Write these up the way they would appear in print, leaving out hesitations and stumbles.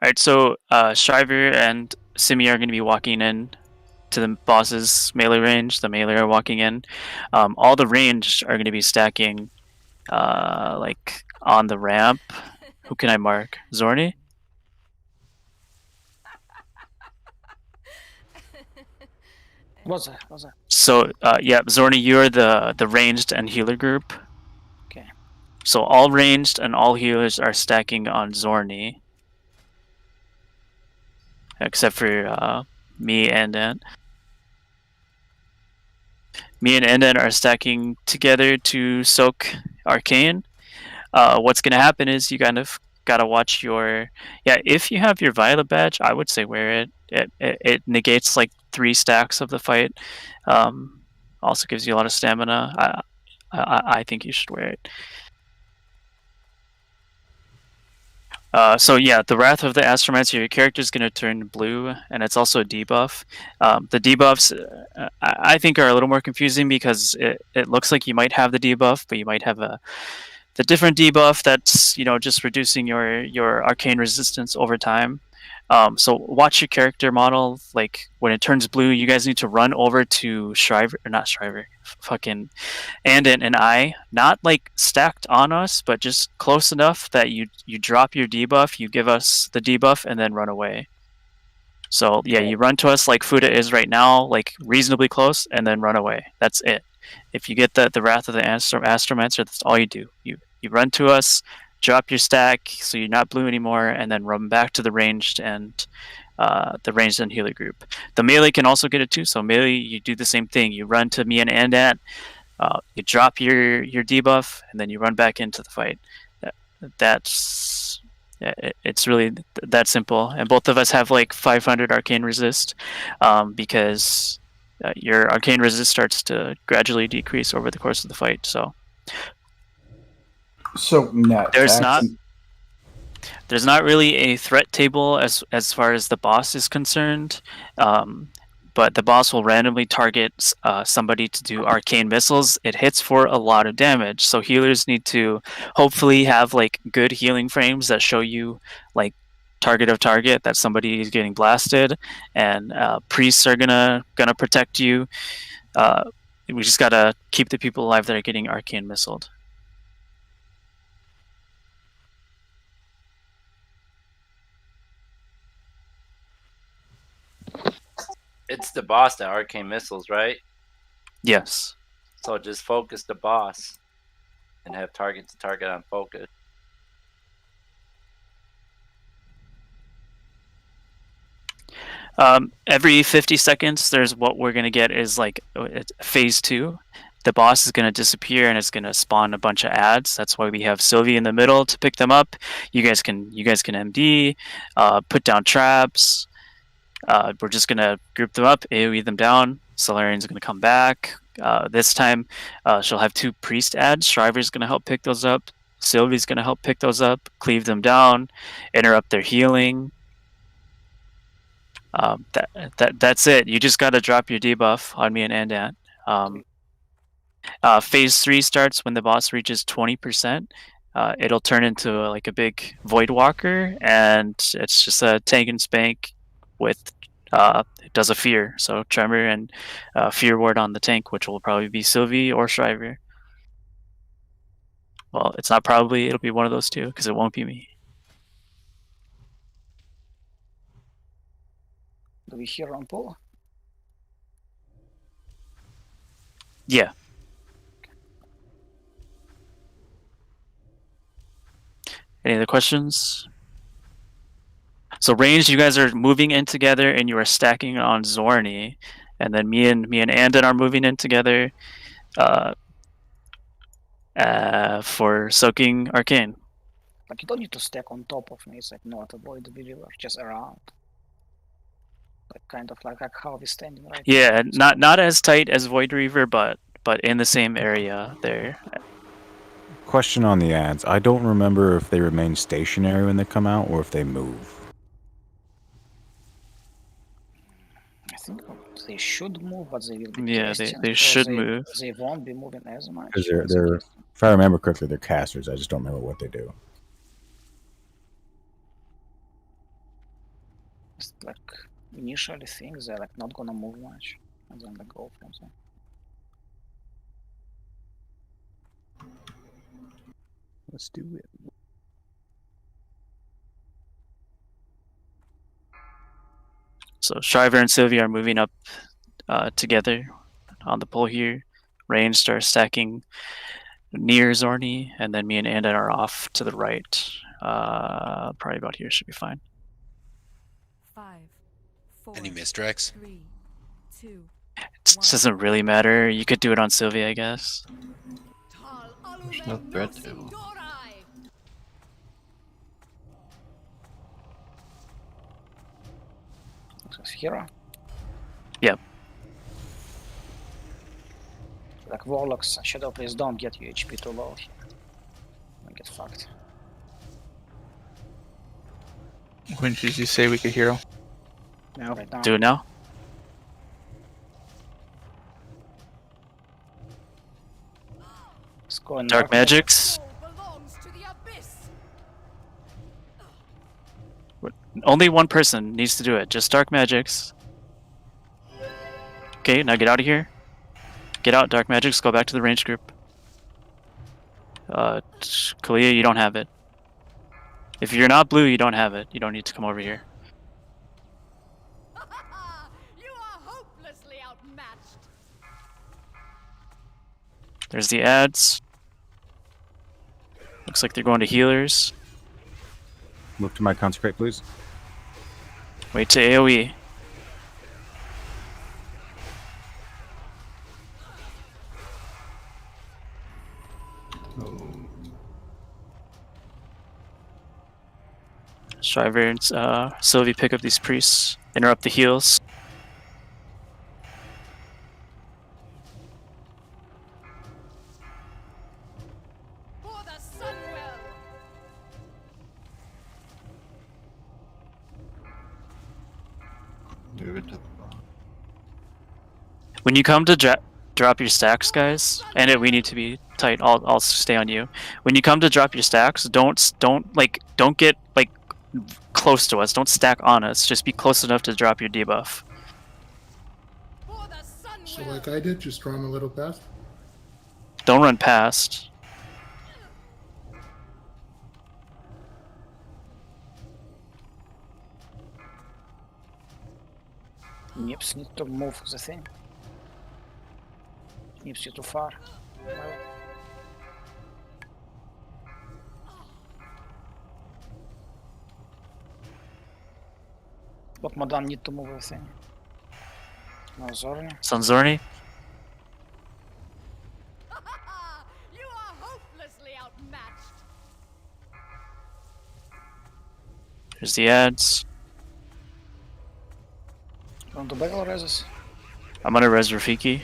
Alright, so Shriver and Simi are going to be walking in to the boss's melee range. The melee are walking in. All the range are going to be stacking like on the ramp. Who can I mark? Zorni? What's that? What's that? So yeah, Zorni, you're the ranged and healer group. Okay. So all ranged and all healers are stacking on Zorni. Except for me and Ant. Me and Enden are stacking together to soak Arcane. What's going to happen is you kind of got to watch your... Yeah, if you have your Violet badge, I would say wear it. It negates like 3 stacks of the fight. Also gives you a lot of stamina. I think you should wear it. So yeah, the Wrath of the Astromancer, your character is going to turn blue, and it's also a debuff. The debuffs, I think, are a little more confusing because it looks like you might have the debuff, but you might have the different debuff that's just reducing your arcane resistance over time. So watch your character model. Like when it turns blue, you guys need to run over to Shriver, or not Shriver, fucking Andon and I, not like stacked on us, but just close enough that you drop your debuff, you give us the debuff, and then run away. So yeah, you run to us like Fuda is right now, like reasonably close, and then run away. That's it. If you get the Wrath of the Astromancer, that's all you do. You run to us, drop your stack, so you're not blue anymore, and then run back to the ranged and healer group. The melee can also get it too. So melee, you do the same thing. You run to me and Andat, you drop your debuff, and then you run back into the fight. It's really that simple. And both of us have like 500 arcane resist, because your arcane resist starts to gradually decrease over the course of the fight. So there's not really a threat table as far as the boss is concerned. But the boss will randomly target somebody to do arcane missiles. It hits for a lot of damage, so healers need to hopefully have like good healing frames that show you like target of target that somebody is getting blasted, and priests are gonna protect you. We just gotta keep the people alive that are getting arcane missiled. It's the boss that arcane missiles, right? Yes. So just focus the boss and have target to target on focus. Every 50 seconds, there's what we're gonna get is like phase 2. The boss is gonna disappear and it's gonna spawn a bunch of ads. That's why we have Sylvie in the middle to pick them up. You guys can MD, put down traps. We're just gonna group them up, AoE them down. Solarian's gonna come back. This time, she'll have 2 priest ads. Shriver's gonna help pick those up. Sylvie's gonna help pick those up, cleave them down, interrupt their healing. That's it. You just gotta drop your debuff on me and Andant. Phase 3 starts when the boss reaches 20%. It'll turn into like a big Void Walker, and it's just a tank and spank with it does a fear. So Tremor and Fear Ward on the tank, which will probably be Sylvie or Shriver. Well, it's not probably, it'll be one of those two, because it won't be me. Do we hear on Paul? Yeah. Any other questions? So ranged, you guys are moving in together and you are stacking on Zorni, and then me and Andon are moving in together for soaking arcane. Like you don't need to stack on top of me. It's like not avoid the believer, just around. Like kind of like how we're standing right now. Yeah, not as tight as Void Reaver, but in the same area there. Question on the ads. I don't remember if they remain stationary when they come out or if they move. I think they should move, but they will be casting, they should move. They won't be moving as much. Because they're if I remember correctly, they're casters. I just don't remember what they do. Just like initially think they're like not gonna move much, and then they go from there. Let's do it. So Shriver and Sylvia are moving up together on the pole here. Rain starts stacking near Zorni, and then me and Andan are off to the right. Probably about here should be fine. 5, 4, Any misdirects? 3, 2. It doesn't really matter. You could do it on Sylvia, I guess. There's no threat to. This is hero. Yep. Like Warlocks, Shadow, please don't get your HP too low here. I get fucked. When did you say we could hero? Now, right now. Do it now. Let's go in Dark magics. Only one person needs to do it. Just dark magics. Okay, now get out of here. Get out, dark magics. Go back to the range group. Kalia, you don't have it. If you're not blue, you don't have it. You don't need to come over here. You are hopelessly outmatched. There's the ads. Looks like they're going to healers. Move to my consecrate, please. Wait to AoE. Shriver and Sylvie pick up these priests. Interrupt the heals. For the Sunwell. Move it to the bottom. When you come to drop your stacks, guys, and we need to be tight. I'll stay on you. When you come to drop your stacks, don't get like close to us. Don't stack on us. Just be close enough to drop your debuff. For the So Sunwell. like I did, just draw him a little past. Don't run past. Nips need to move the thing. Nips, you too far. But Madan need to move the thing. No Zorni. Sanzorni. You are hopelessly outmatched. There's the ads. Want to battle reses? I'm gonna res Rafiki.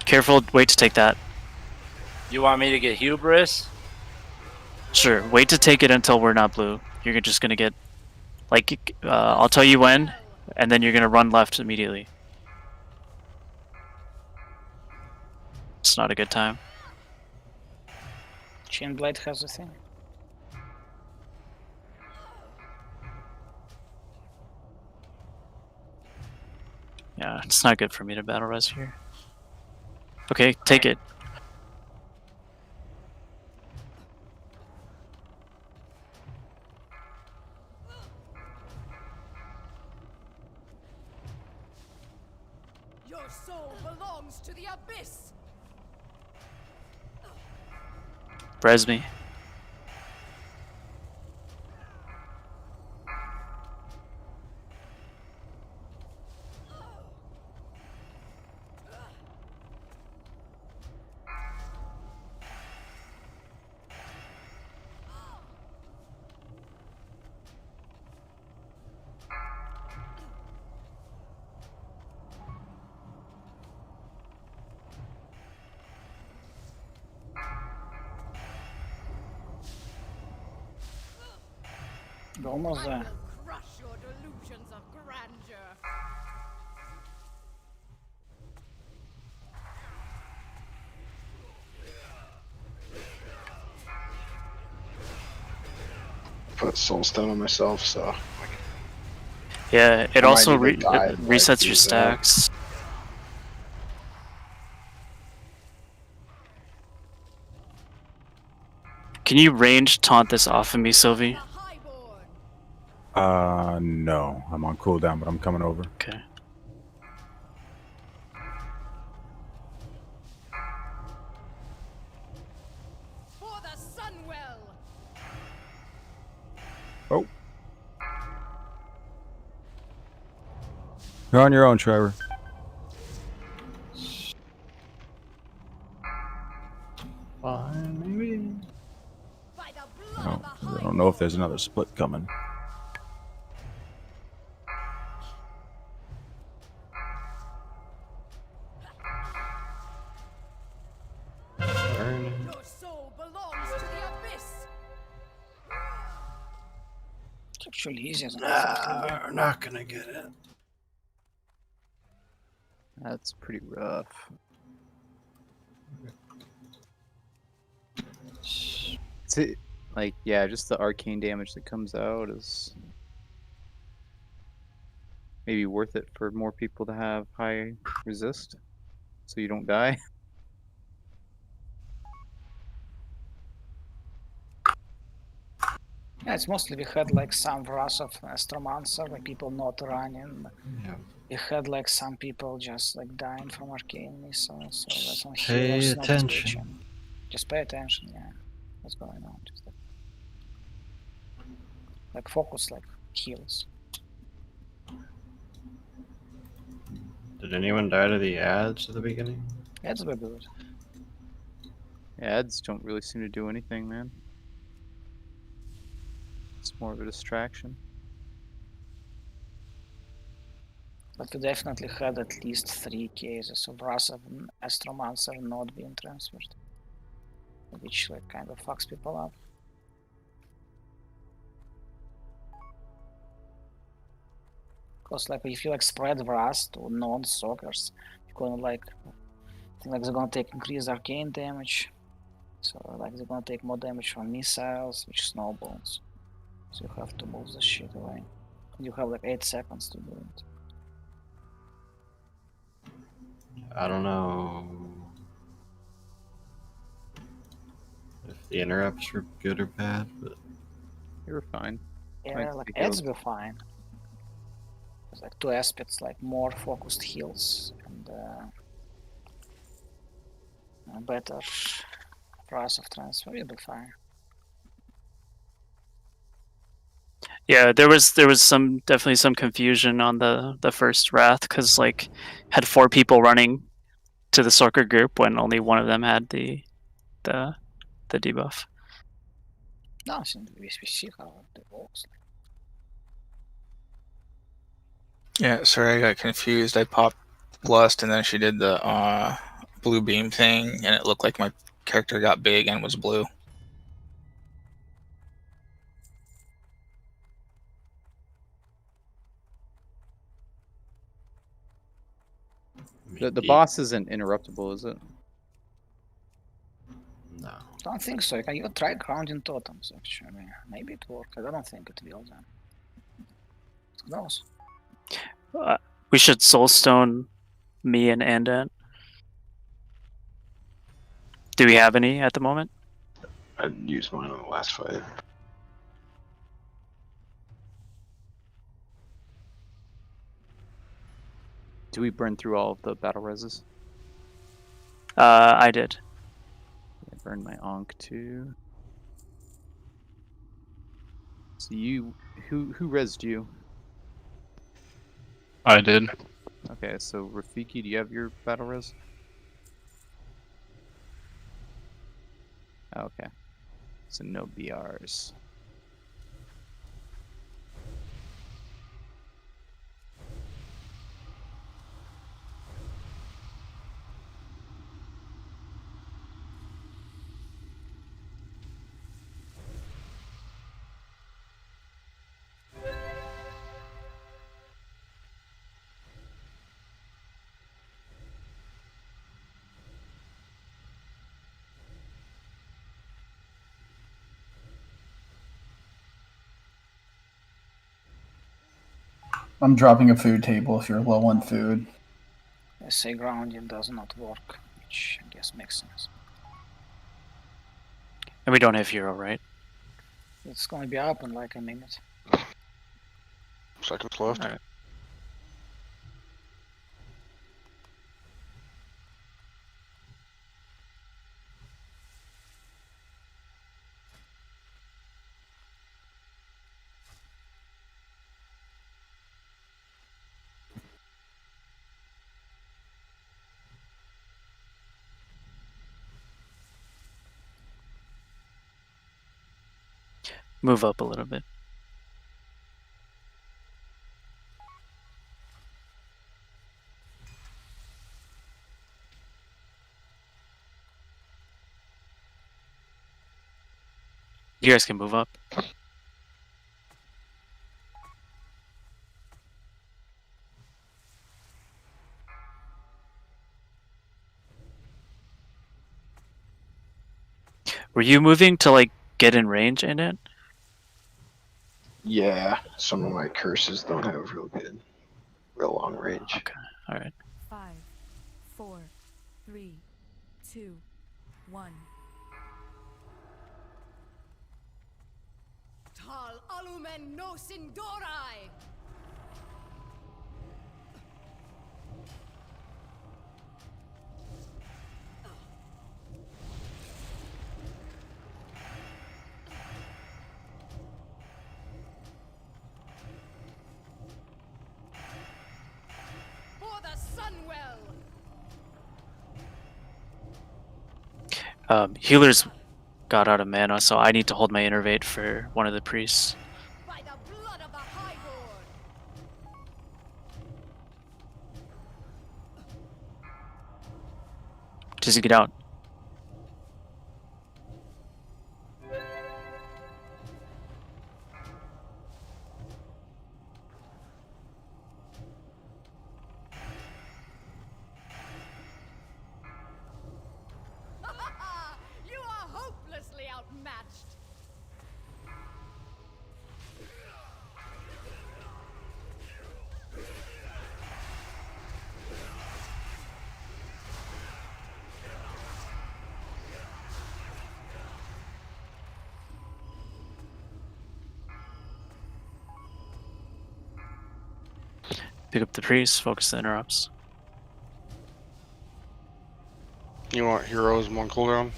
Careful, wait to take that. You want me to get hubris? Sure, wait to take it until we're not blue. You're just gonna get, like, I'll tell you when, and then you're gonna run left immediately. It's not a good time. Chainblade has the thing. Yeah, it's not good for me to battle res here. Okay, take it. Your soul belongs to the abyss. Res me. We're almost I there. will crush your delusions of grandeur. Put soul stone on myself, so Yeah, it I also might even die if I resets your choose that. stacks. Can you range taunt this off of me, Sylvie? The Highborn. No. I'm on cooldown, but I'm coming over. Okay. For the Sunwell. Oh. You're on your own, Trevor. Fine, maybe. By the blood Oh, of the I don't know if Highborn. there's another split coming. Burn. Your soul belongs to the abyss. It's actually easier than I thought it would be. We're not gonna get it. That's pretty rough. Is it like, yeah, just the arcane damage that comes out is maybe worth it for more people to have high resist, so you don't die. Yeah, it's mostly we had like some Wrath of Astromancer, like people not running. Yeah. We had like some people just like dying from arcane missiles, so that's on Pay healers not attention. switching. Just pay attention, yeah. What's going on? Just like focus like heals. Did anyone die to the ads at the beginning? That's very good. Ads don't really seem to do anything, man. It's more of a distraction. But we definitely had at least 3 cases of Wrath of Astromancer not being transferred. Which like kind of fucks people up. Because like if you like spread Wrath to non-sockers, you're gonna like I think like they're gonna take increased arcane damage. So like they're gonna take more damage from missiles, which snowballs. So you have to move the shit away. And you have like 8 seconds to do it. I don't know if the interrupts were good or bad, but You were fine. Yeah, Right, like because- ads were fine. There's like 2 aspects, like more focused heals and a better price of transfer. You'll be fine. Yeah, there was definitely some confusion on the first Wrath because like had 4 people running to the Sorker group when only one of them had the debuff. No, I think we see how it works. Yeah, sorry, I got confused. I popped Lust and then she did the blue beam thing, and it looked like my character got big and was blue. The maybe- boss isn't interruptible, is it? No. Don't think so. You can even try grounding totems actually. Maybe it worked. I don't think it will then. Who knows? We should Soulstone me and Andant. Do we have any at the moment? I used mine on the last fight. Do we burn through all of the battle reses? I did. I burned my Ankh too. So you, who rezzed you? I did. Okay, so Rafiki, do you have your battle res? Okay. So no BRs. I'm dropping a food table if you're low on food. I say grounding does not work, which I guess makes sense. And we don't have hero, right? It's gonna be up in like a minute. Seconds left. Alright. Move up a little bit. You guys can move up. Were you moving to like get in range in it? Yeah, some of my curses don't have real long range. Okay, alright. 5, 4, 3, 2, 1. Tal alumen nos indorai! For the Sunwell! Healers got out of mana, so I need to hold my innervate for one of the priests. By the blood of the Highborn! Just get out. You are hopelessly outmatched! Pick up the priest, focus the interrupts. You want heroes one cooldown?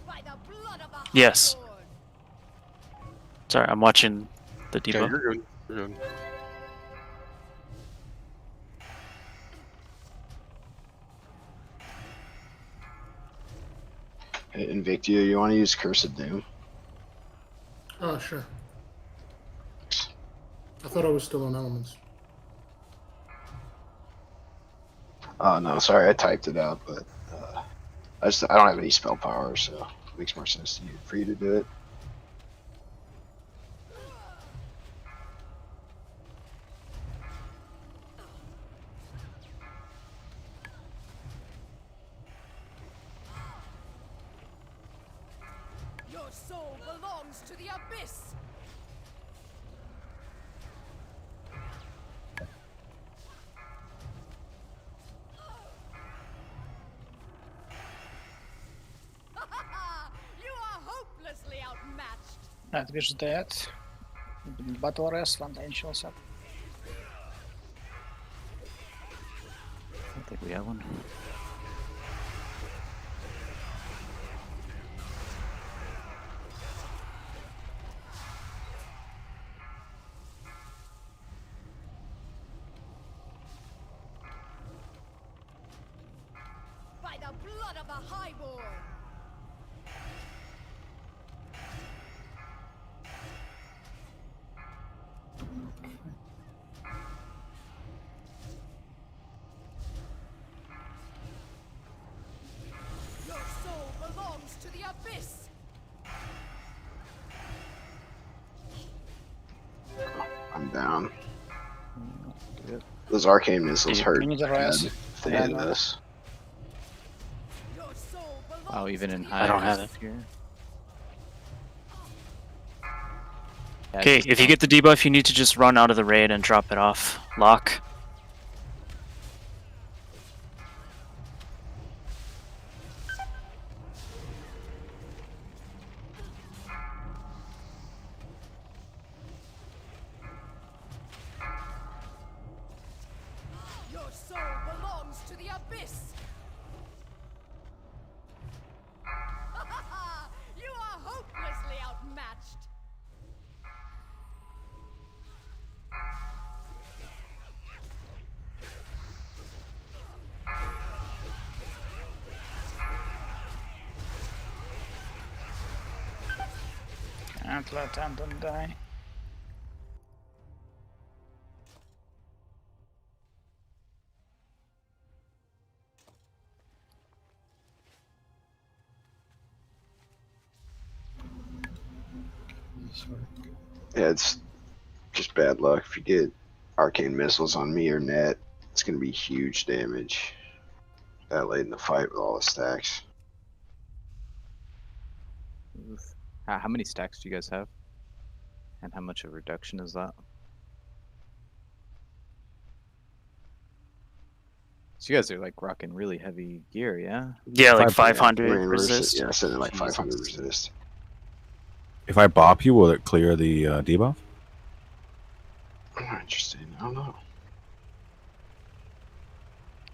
By the blood of the Yes. Highborn! Sorry, I'm watching the debuff. Yeah, you're good. You're good. Hey, Invictio, you want to use Cursed Doom? Oh, sure. I thought I was still on elements. Oh no, sorry, I typed it out, but I don't have any spell power, so it makes more sense for you to do it. Your soul belongs to the abyss! You are hopelessly outmatched! That wish dead. Battle rest, one angels up. I think we have one. By the blood of the Highborn! Your soul belongs to the abyss! I'm down. Those arcane missiles hurt. You need a rest. If they hit us. Your soul belongs Oh, even in to high. the I don't have abyss. it. Here. Okay, if you get the debuff, you need to just run out of the raid and drop it off. Lock. Your soul belongs to the abyss. You are hopelessly outmatched. Can't let Anton die. Yeah, it's just bad luck. If you get arcane missiles on me or net, it's gonna be huge damage. That late in the fight with all the stacks. Oof. How many stacks do you guys have? And how much of a reduction is that? So you guys are like rocking really heavy gear, yeah? Yeah, like 500 500 Ran resist. Yeah, I said it like 500 Jesus. resist. If I bop you, will it clear the debuff? Interesting. I don't know.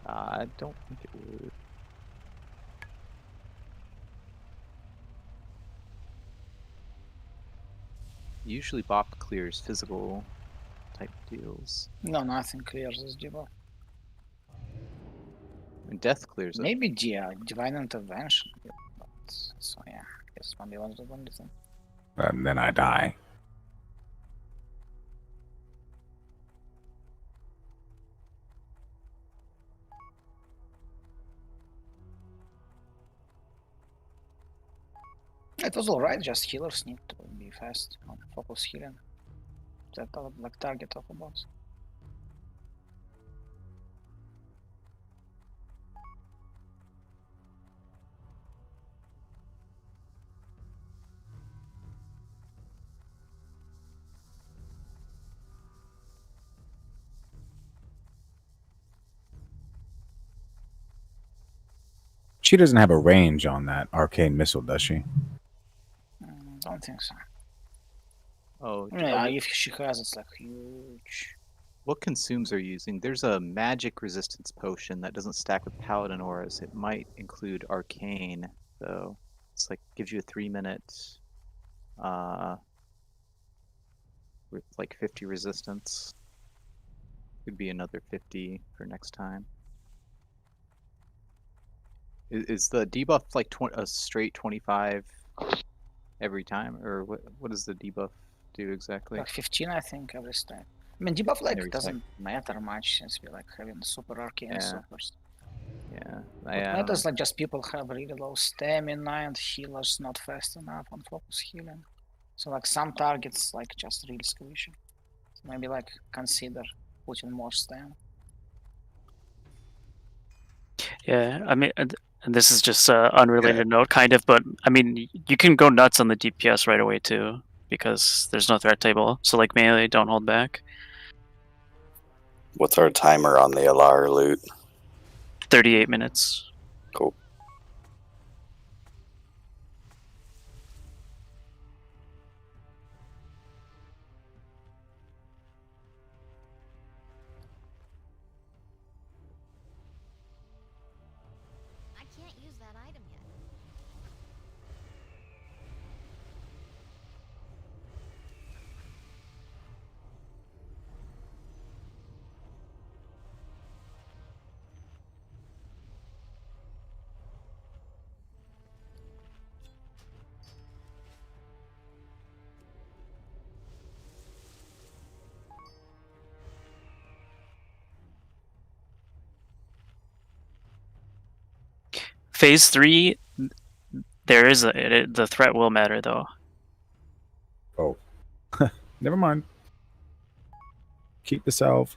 I don't think it would. Usually bop clears physical type deals. No, nothing clears this debuff. And death clears it. Maybe divine intervention. But, so yeah, I guess maybe was the only thing. And then I die. It was alright, just healers need to be fast on focus healing. That like target of a boss. She doesn't have a range on that arcane missile, does she? Don't think so. Oh, Yeah, if she has, it's like huge. what consumes are you using? There's a magic resistance potion that doesn't stack with paladin auras. It might include arcane, though. It's like gives you a 3-minute with like 50 resistance. Could be another 50 for next time. Is the debuff like a straight 25 every time, or what does the debuff do exactly? Like 15, I think, every stack. I mean, debuff like Every doesn't matter much since we like having super arcane Yeah. supers. Yeah, What I don't matters know. like just people have really low stamina and healers not fast enough on focus healing. So like some targets like just really squishy. So maybe like consider putting more stamina. Yeah, I mean, and this is just unrelated note, kind of, but I mean, you can go nuts on the DPS right away too, because there's no threat table. So like melee, don't hold back. What's our timer on the Alar loot? 38 minutes. Cool. I can't use that item yet. Phase 3, there is the threat will matter though. Oh. Never mind. Keep the salve.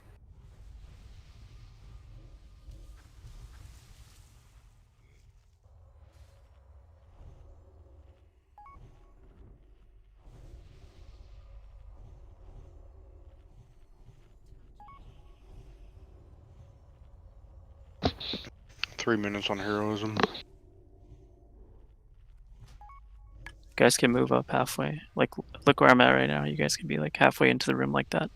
3 minutes on heroism. guys can move up halfway. Like, look where I'm at right now. You guys can be like halfway into the room like that.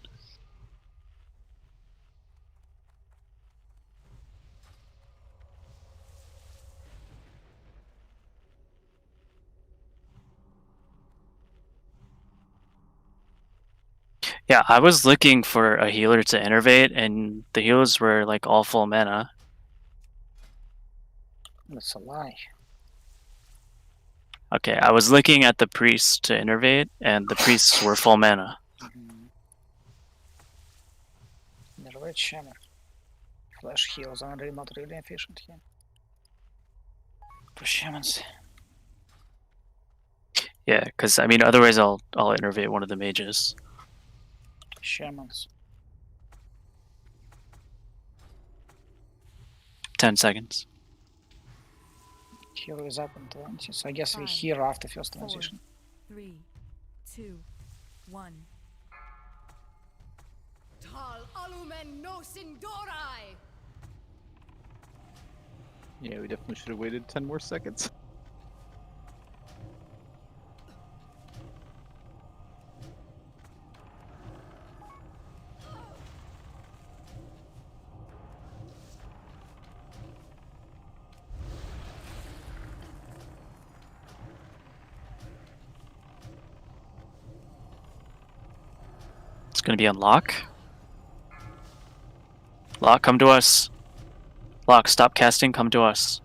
Yeah, I was looking for a healer to innervate, and the healers were like all full mana. That's a lie. Okay, I was looking at the priests to innervate, and the priests were full mana. The red shaman. Flash heals are not really efficient here. For shamans. Yeah, because I mean, otherwise I'll innervate one of the mages. Shamans. 10 seconds. Hero is up in 20, so I guess we hear after first transition. 3, 2, 1. Tal alumen nos indorai. Yeah, we definitely should have waited 10 more seconds. It's gonna be on Locke. Locke, come to us. Locke, stop casting, come to us.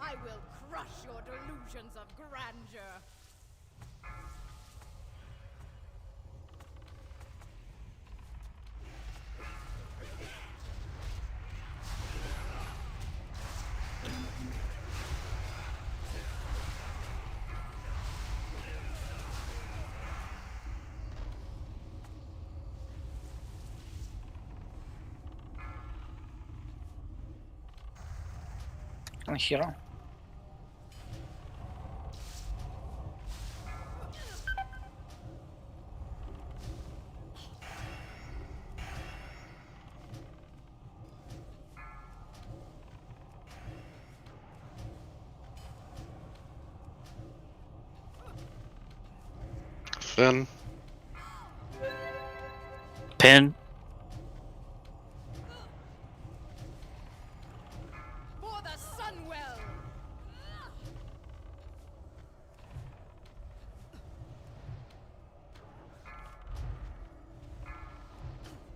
I will crush your delusions of grandeur. On hero. Finn. Pin. For the Sunwell.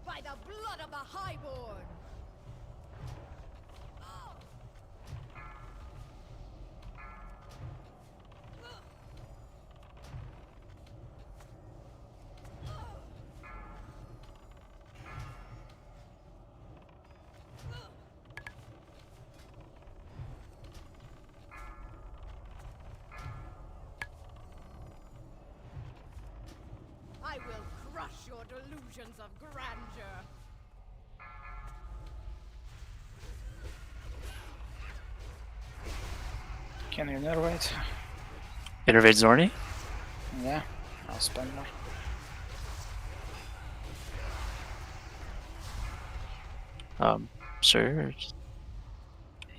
By the blood of the Highborn. I will crush your delusions of grandeur. Can you innervate? Innervate Zorni? Yeah, I'll spend more. Sure.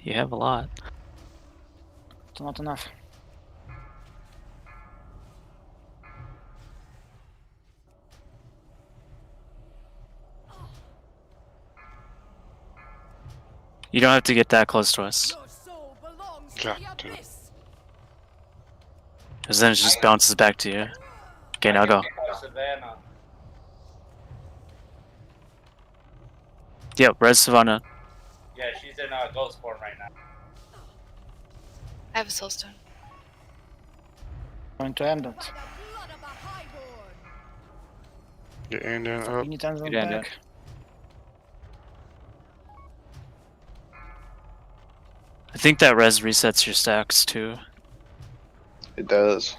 You have a lot. It's not enough. You don't have to get that close to us. Your soul belongs Yeah, to the dude. abyss. Because then it just bounces back to you. Okay, now go. Savannah. Yep, Res Savannah. Yeah, she's in ghost form right now. I have a soulstone. Going to end it. By the blood of the Highborn. Get Andan You up. need to end Get Andan. back. I think that Res resets your stacks too. It does.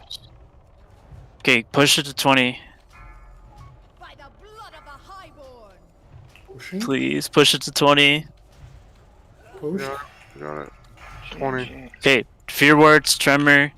Okay, push it to 20. By the blood of the Highborn. Pushing. Please push it to 20. Push. Yeah, got it. 20. Okay, fear words, tremor.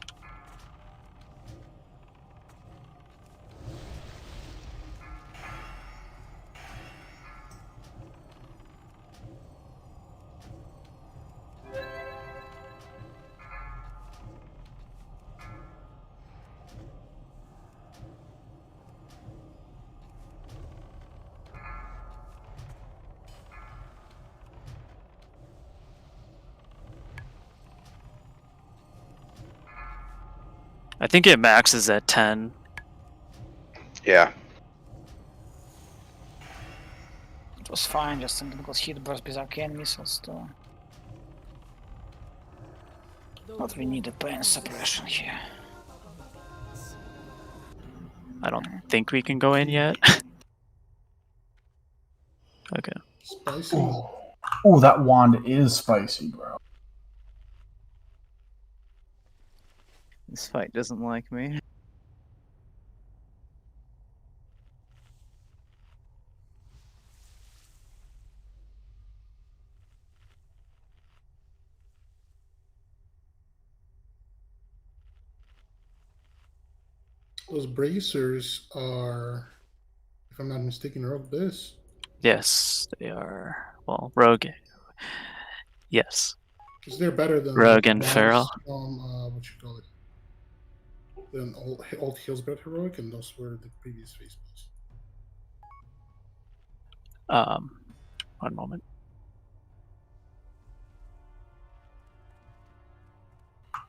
I think it maxes at 10. Yeah. It was fine, just something was hit burst with arcane missiles too. But we need a pain suppression here. I don't think we can go in yet. Okay. Spicy. Oh, that wand is spicy, bro. This fight doesn't like me. Those bracers are, if I'm not mistaken, are of this. Yes, they are. Well, Rogue. Yes. Because they're better than Rogue and ones Feral. from, what you call it? Then old Hillsborough Heroic, and those were the previous face builds. One moment.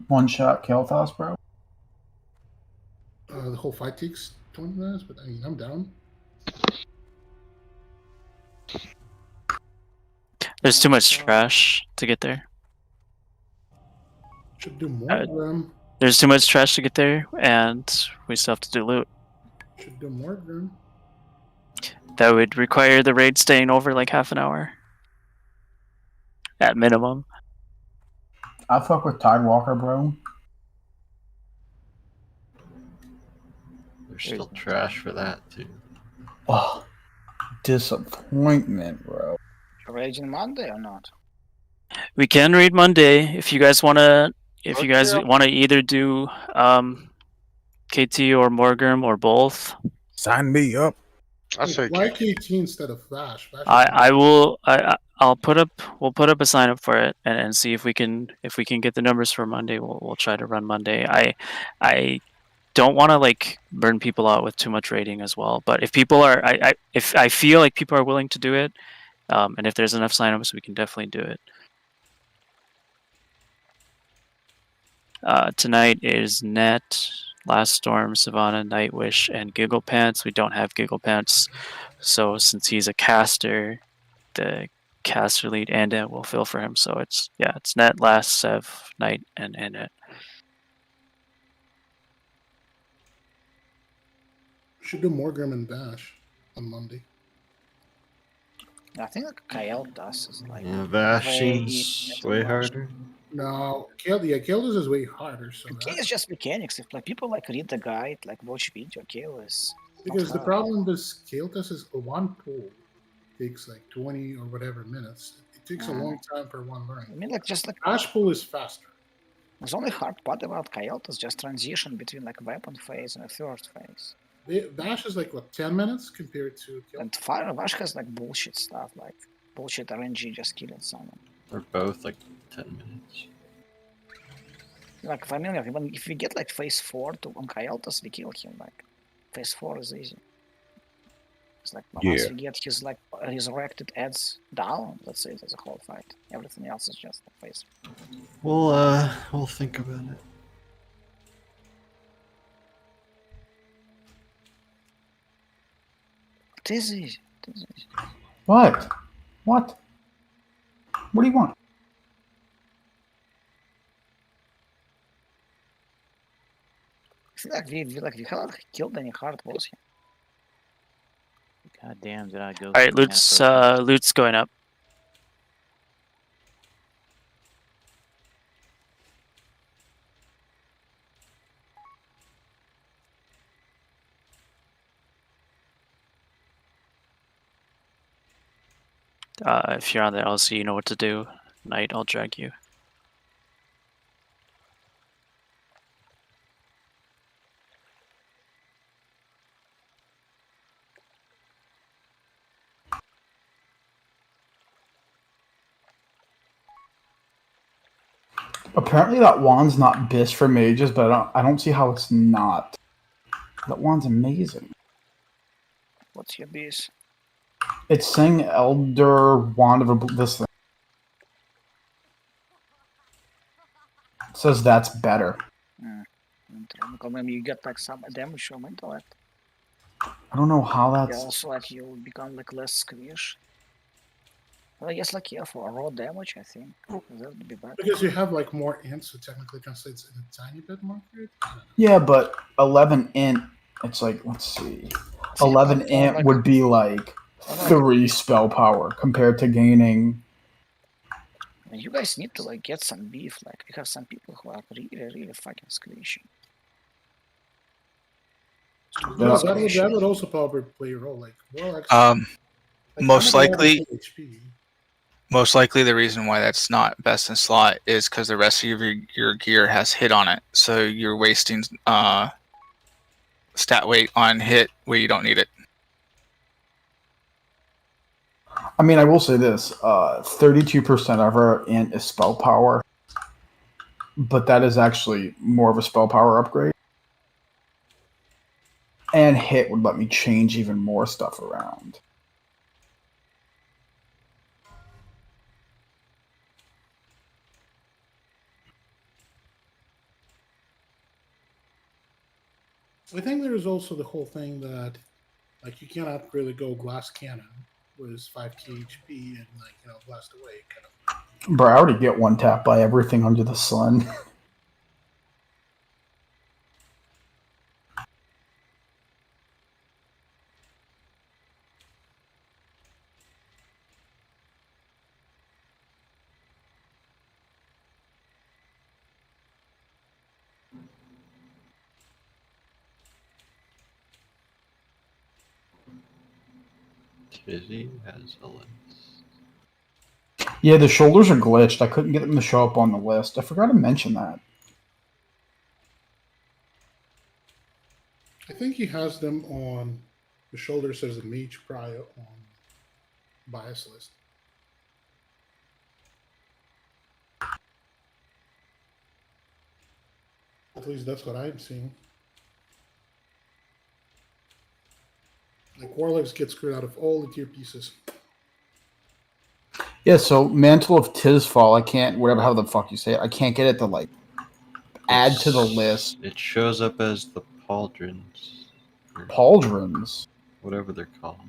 One shot Kel'Thas, bro. The whole fight takes 20 minutes, but I mean, I'm down. There's too much trash to get there. Should do more of them. There's too much trash to get there, and we still have to do loot. Should do more of them. That would require the raid staying over like half an hour. At minimum. I fuck with Tidewalker, bro. There's still trash for that too. Oh, disappointment, bro. Raging Monday or not? We can raid Monday if you guys wanna wanna either do KT or Morgrim or both. Sign me up. I say Why KT instead of Flash? We'll put up a sign up for it and see if we can get the numbers for Monday. We'll try to run Monday. I don't want to like burn people out with too much rating as well. But if people are if I feel like people are willing to do it, and if there's enough signups, we can definitely do it. Tonight is Net, Last Storm, Savannah, Nightwish, and Giggle Pants. We don't have Giggle Pants, so since he's a caster, the caster lead and it will fill for him. So it's Net, Last, Sev, Night, and it. Should do Morgrim and Bash on Monday. I think Kael does is like Vash seems way harder. No, Kaeldus is way harder. So Kael is just mechanics. If like people like read the guide, like watch video, Kael is because the problem with Kaeldus is one pull takes like 20 or whatever minutes. It takes a long time for one learn. I mean, like just like Bash pull is faster. the only hard part about Kael'thas just transition between like weapon phase and a third phase. Bash is like what 10 minutes compared to Kaeldus. And Fire Bash has like bullshit stuff, like bullshit RNG just killing someone. They're both like 10 minutes. Like familiar, even if we get like phase 4 on Kael'thas, we kill him. Like phase 4 is easy. It's like once we get his like resurrected adds down, let's say there's a whole fight. Everything else is just a phase. We'll think about it. It is easy. It is easy. What? What? What do you want? I feel like we haven't killed any hard boss here. God damn, did I go? All right, loot's going up. If you're on the LC, you know what to do. Knight, I'll drag you. Apparently that wand's not bis for mages, but I don't see how it's not. That wand's amazing. What's your bis? It's saying Elder Wand of this thing. It says that's better. Because maybe you get like some damage from intellect. I don't know how Yeah, that's. also like you become like less squish. Well, I guess like yeah, for raw damage, I think that would be better. Because you have like more int, so technically translates in a tiny bit more accurate. Yeah, but 11 int. It's like, let's see. 11 int would be like 3 spell power compared to gaining. You guys need to like get some beef. Like we have some people who are really fucking squishy. Yeah, that would also probably play a role. Like, well, Most likely, the reason why that's not best in slot is because the rest of your gear has hit on it, so you're wasting stat weight on hit where you don't need it. I mean, I will say this: 32% of our int is spell power, but that is actually more of a spell power upgrade. And hit would let me change even more stuff around. I think there is also the whole thing that, like, you cannot really go glass cannon with 5k HP and like blast away kind of. Bro, I already get one tap by everything under the sun. Tizzy has a lens. Yeah, the shoulders are glitched. I couldn't get them to show up on the list. I forgot to mention that. I think he has them on the shoulders as a mage prior on bias list. At least that's what I'm seeing. Like warlocks get screwed out of all the tier pieces. Yeah, so Mantle of Tizfall, I can't, whatever, how the fuck you say it, I can't get it to, like, add to the list. It shows up as the pauldrons. Pauldrons? Whatever they're called.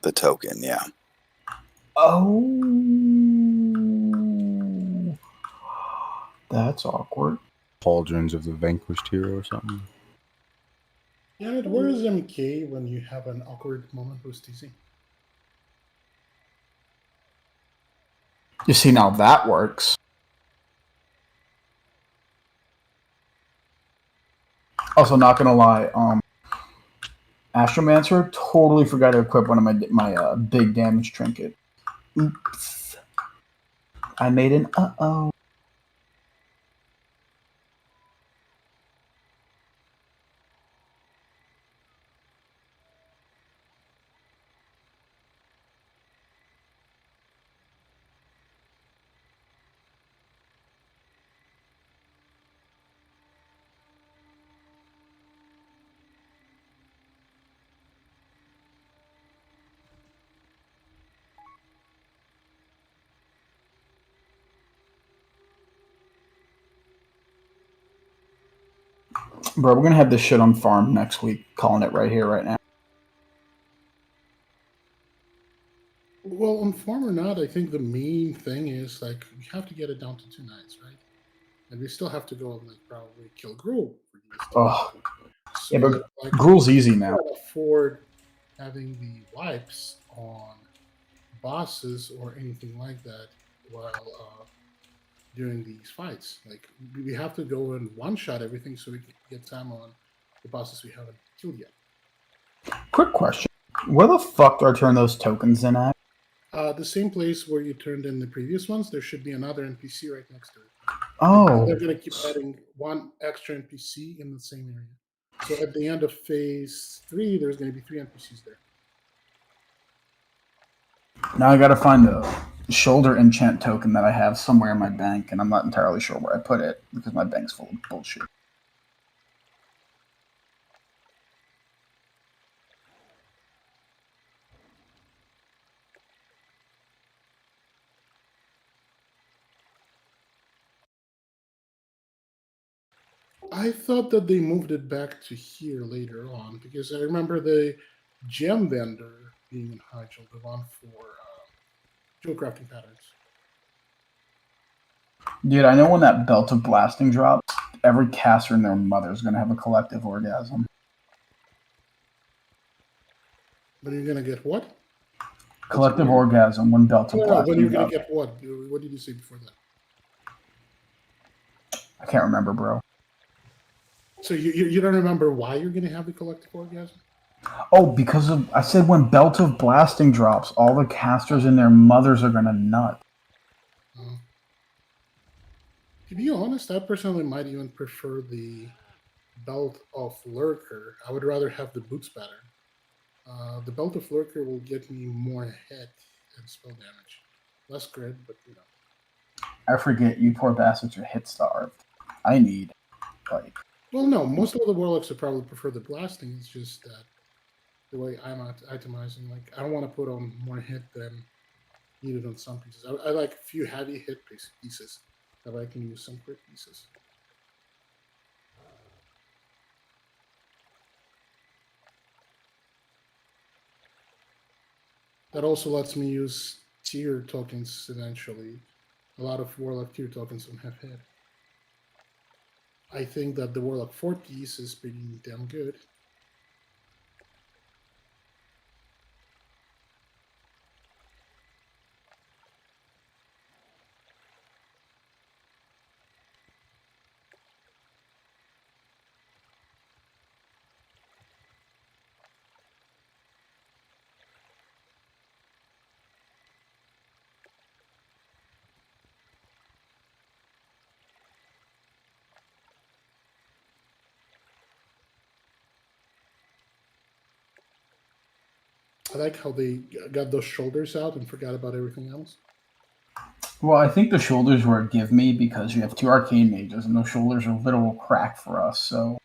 The token, yeah. Oh. That's awkward. Pauldrons of the Vanquished Hero or something. Yeah, but where is MK when you have an awkward moment with TC? You see, now that works. Also, not gonna lie, Astromancer totally forgot to equip one of my big damage trinket. Oops. I made an uh-oh. Bro, we're gonna have this shit on farm next week. Calling it right here, right now. Well, on farm or not, I think the main thing is like we have to get it down to 2 knights, right? And we still have to go and like probably kill Gruul for these. Oh, So, yeah, but like, Gruul's easy we now. can't afford having the wipes on bosses or anything like that while doing these fights. Like we have to go and one-shot everything so we can get time on the bosses we haven't killed yet. Quick question: where the fuck do I turn those tokens in at? The same place where you turned in the previous ones, there should be another NPC right next to it. Oh. They're going to keep adding one extra NPC in the same area. So at the end of phase 3, there's going to be 3 NPCs there. Now I gotta find the shoulder enchant token that I have somewhere in my bank, and I'm not entirely sure where I put it because my bank's full of bullshit. I thought that they moved it back to here later on because I remember the gem vendor being in Hyjal, the one for jewel crafting patterns. Dude, I know when that Belt of Blasting drops, every caster and their mother is gonna have a collective orgasm. But you're gonna get what? Collective orgasm when Belt of No, Blasting when you're gonna drops. get what? What did you say before that? I can't remember, bro. So you don't remember why you're gonna have the collective orgasm? Oh, because of I said when Belt of Blasting drops, all the casters and their mothers are gonna nut. To be honest, I personally might even prefer the Belt of Lurker. I would rather have the Boots pattern. The Belt of Lurker will get me more hit and spell damage. Less crit, but you know. I forget you poor bastards are hit starved. I need like Well, no, most of the warlocks would probably prefer the blasting. It's just that the way I'm itemizing, like I don't want to put on more hit than needed on some pieces. I like a few heavy hit pieces that I can use some crit pieces. That also lets me use tier tokens eventually. A lot of warlock tier tokens don't have hit. I think that the Warlock 4 piece is pretty damn good. I like how they got those shoulders out and forgot about everything else. well, I think the shoulders were a give me because you have 2 arcane mages and those shoulders are literal crack for us, so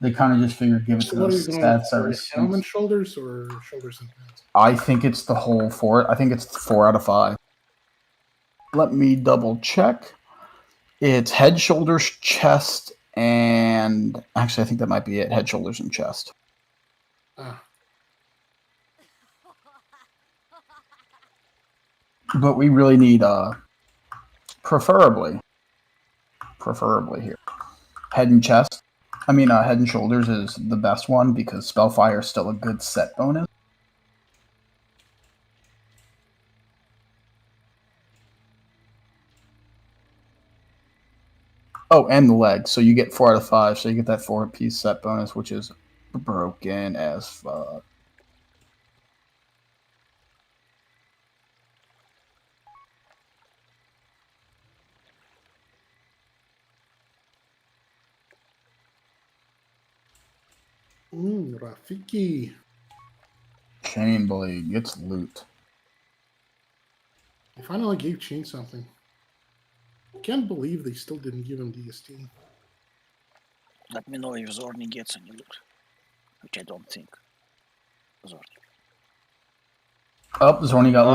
they kind of just figured give it So to what are you those going stats for? are Helm and shoulders or shoulders and pants? I think it's the whole 4. I think it's 4 out of 5. Let me double check. It's head, shoulders, chest, and actually I think that might be it. Head, shoulders, and chest. Ah. But we really need preferably here. Head and chest. I mean head and shoulders is the best one because Spellfire is still a good set bonus. Oh, and the legs. So you get 4 out of 5. So you get that 4-piece set bonus, which is broken as fuck. Rafiki. Chainblade gets loot. They finally gave Chain something. Can't believe they still didn't give him DST. Let me know if Zorni gets any loot. Which I don't think. Zorni. Oh, Zorni got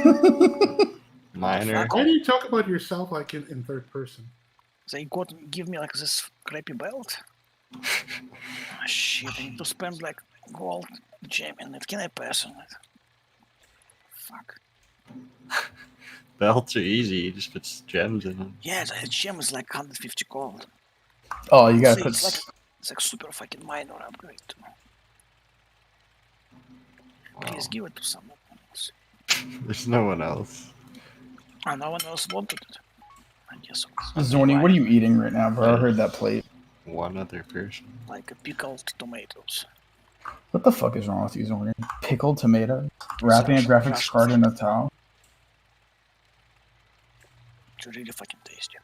loot. Minor. Why do you talk about yourself like in third person? They give me like this crappy belt. Oh, shit, I need to spend like gold gem in it. Can I pass on it? Fuck. Belts are easy, you just put gems in them. Yeah, the gem is like 150 gold. Oh, you gotta See, put. it's like super fucking minor upgrade too. Please give it to someone else. There's no one else. Oh, no one else wanted it. I guess. Zorni, what are you eating right now, bro? I heard that plate. One other person. Like a pickled tomatoes. What the fuck is wrong with these organs? Pickled tomatoes? Wrapping a graphics card in a towel? It's really fucking tasty.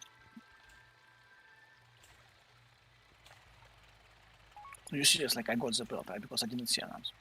You serious? Like I got the build, right? Because I didn't see an answer.